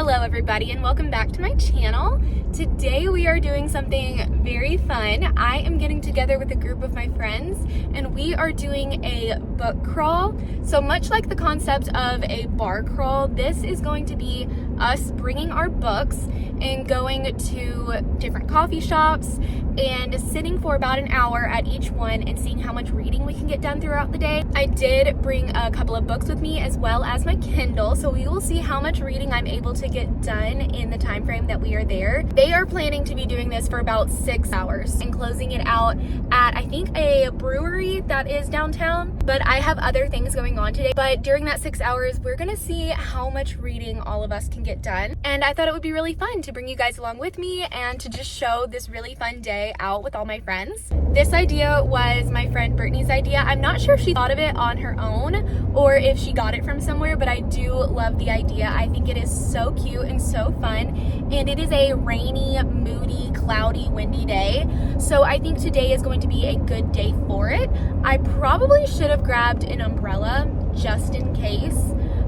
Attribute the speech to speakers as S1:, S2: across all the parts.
S1: Hello everybody and welcome back to my channel. Today we are doing something very fun. I am getting together with a group of my friends and we are doing a book crawl. So much like the concept of a bar crawl, this is going to be us bringing our books and going to different coffee shops and sitting for about an hour at each one and seeing how much reading we can get done throughout the day. I did bring a couple of books with me as well as my Kindle, so we will see how much reading I'm able to get done in the time frame that we are there. They are planning to be doing this for about 6 hours and closing it out at I think a brewery that is downtown, but I have other things going on today. But during that 6 hours, we're gonna see how much reading all of us can get done. And I thought it would be really fun to bring you guys along with me and to just show this really fun day out with all my friends. This idea was my friend Brittany's idea. I'm not sure if she thought of it on her own or if she got it from somewhere, but I do love the idea. I think it is so cute and so fun, and it is a rainy, moody, cloudy, windy day, so I think today is going to be a good day for it. I probably should have grabbed an umbrella just in case,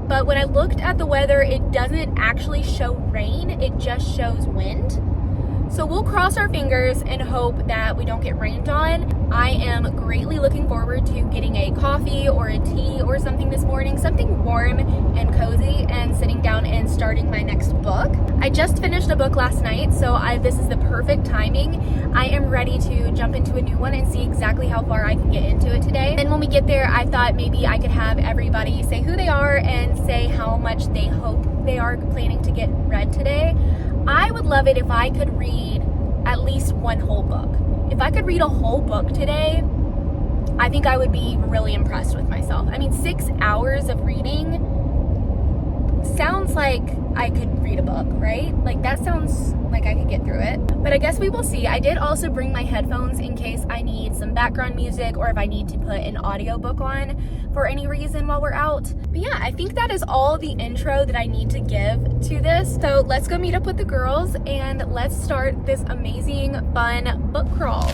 S1: but when I looked at the weather, it doesn't actually show rain, it just shows wind. So we'll cross our fingers and hope that we don't get rained on. I am greatly looking forward to getting a coffee or a tea or something this morning, something warm and cozy, and sitting down and starting my next book. I just finished a book last night, so this is the perfect timing. I am ready to jump into a new one and see exactly how far I can get into it today. And when we get there, I thought maybe I could have everybody say who they are and say how much they hope they are planning to get read today. I would love it if I could read at least one whole book. If I could read a whole book today, I think I would be really impressed with myself. I mean, 6 hours of reading sounds like I could read a book, right? Like that sounds like I could get through it, but I guess we will see. I did also bring my headphones in case I need some background music or if I need to put an audiobook on for any reason while we're out. But yeah, I think that is all the intro that I need to give to this. So let's go meet up with the girls and let's start this amazing, fun book crawl.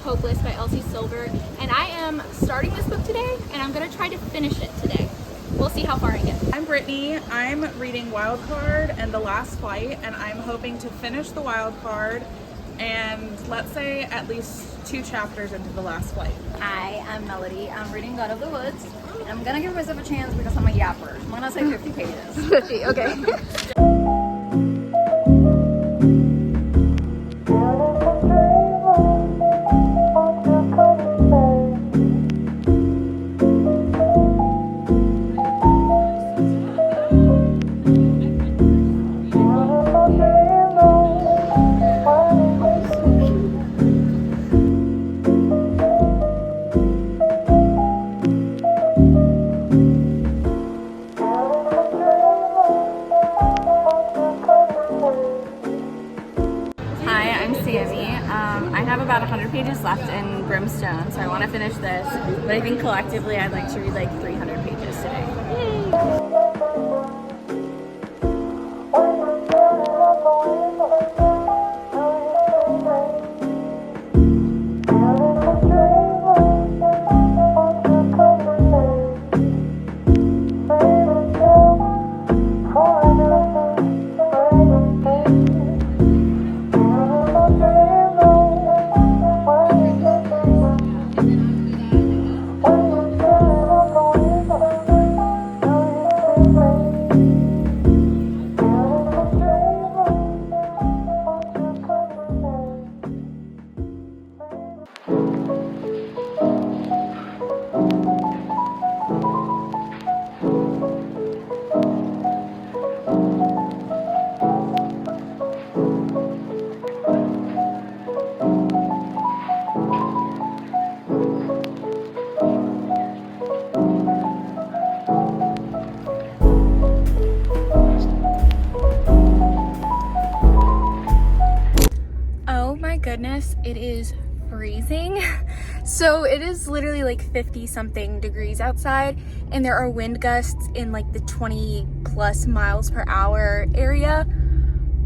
S1: Hopeless by Elsie Silver, and I am starting this book today and I'm going to try to finish it today. We'll see how far I get.
S2: I'm Brittany. I'm reading Wild Card and The Last Flight, and I'm hoping to finish the Wild Card and let's say at least 2 chapters into The Last Flight.
S3: Hi, I'm Melody. I'm reading God of the Woods. I'm gonna give myself a chance because I'm a yapper. I'm gonna say 50 pages.
S1: 50, okay.
S3: I have about 100 pages left in Brimstone, so I want to finish this, but I think collectively I'd like to read like 300 pages today. Yay! goodness, it is
S1: freezing. So it is literally like 50 something degrees outside, and there are wind gusts in like the 20 plus miles per hour area.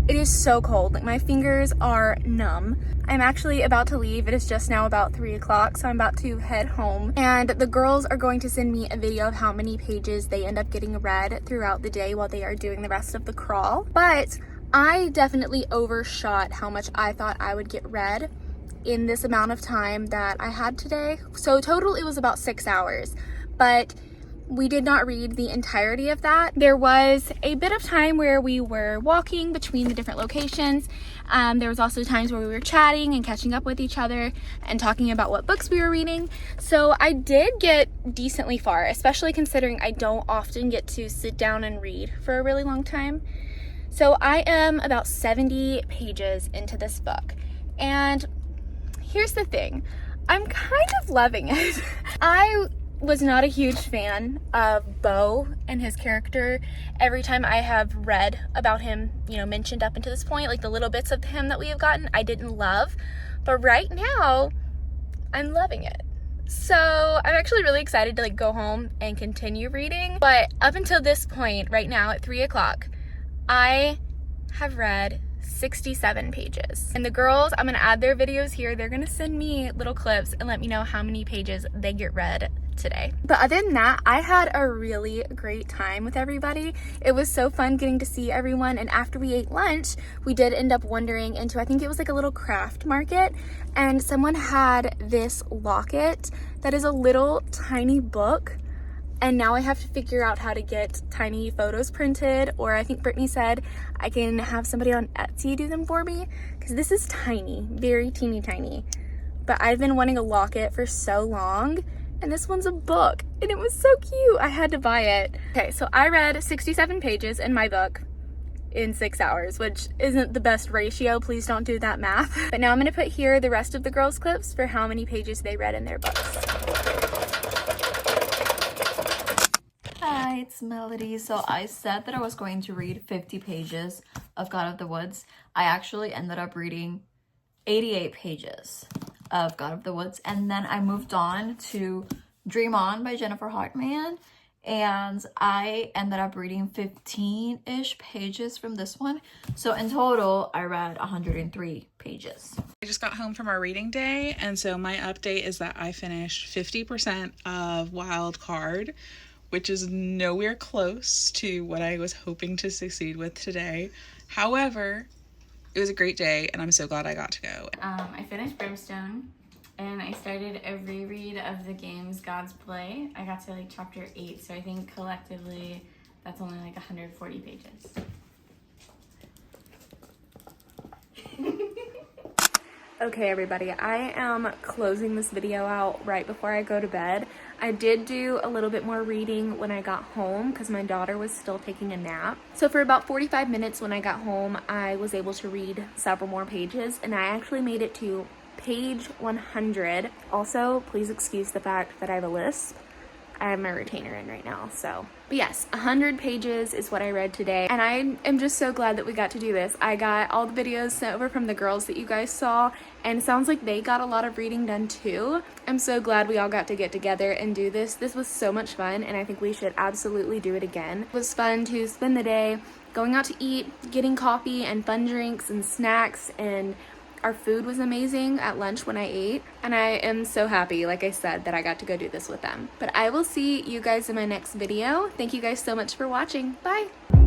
S1: It is so cold, like my fingers are numb. I'm actually about to leave. It is just now about 3 o'clock, so I'm about to head home. And the girls are going to send me a video of how many pages they end up getting read throughout the day while they are doing the rest of the crawl. But I definitely overshot how much I thought I would get read in this amount of time that I had today. So total it was about 6 hours, but we did not read the entirety of that. There was a bit of time where we were walking between the different locations. There was also times where we were chatting and catching up with each other and talking about what books we were reading. So I did get decently far, especially considering I don't often get to sit down and read for a really long time. So I am about 70 pages into this book. And here's the thing, I'm kind of loving it. I was not a huge fan of Beau and his character. Every time I have read about him, you know, mentioned up until this point, like the little bits of him that we have gotten, I didn't love. But right now, I'm loving it. So I'm actually really excited to like go home and continue reading. But up until this point, right now at 3 o'clock, I have read 67 pages. And the girls, I'm gonna add their videos here. They're gonna send me little clips and let me know how many pages they get read today. But other than that, I had a really great time with everybody. It was so fun getting to see everyone, and after we ate lunch, we did end up wandering into, I think it was like a little craft market, and someone had this locket that is a little tiny book. And now I have to figure out how to get tiny photos printed, or I think Brittany said I can have somebody on Etsy do them for me, because this is tiny, very teeny tiny. But I've been wanting a locket for so long, and this one's a book, and it was so cute. I had to buy it. Okay, so I read 67 pages in my book in 6 hours, which isn't the best ratio. Please don't do that math. But now I'm gonna put here the rest of the girls' clips for how many pages they read in their books.
S3: Hi, it's Melody. So I said that I was going to read 50 pages of God of the Woods. I actually ended up reading 88 pages of God of the Woods, and then I moved on to Dream On by Jennifer Hartman, and I ended up reading 15-ish pages from this one. So in total, I read 103 pages.
S2: I just got home from our reading day, and so my update is that I finished 50% of Wild Card, which is nowhere close to what I was hoping to succeed with today. However, it was a great day, and I'm so glad I got to go.
S3: I finished Brimstone, and I started a reread of the games God's Play. I got to like chapter 8, so I think collectively that's only like 140 pages.
S1: Okay everybody, I am closing this video out right before I go to bed. I did do a little bit more reading when I got home because my daughter was still taking a nap. So for about 45 minutes when I got home, I was able to read several more pages, and I actually made it to page 100. Also, please excuse the fact that I have a lisp. I have my retainer in right now, so. But yes, 100 pages is what I read today, and I am just so glad that we got to do this. I got all the videos sent over from the girls that you guys saw, and it sounds like they got a lot of reading done too. I'm so glad we all got to get together and do this. This was so much fun, and I think we should absolutely do it again. It was fun to spend the day going out to eat, getting coffee and fun drinks and snacks, and our food was amazing at lunch when I ate, and I am so happy, like I said, that I got to go do this with them. But I will see you guys in my next video. Thank you guys so much for watching. Bye!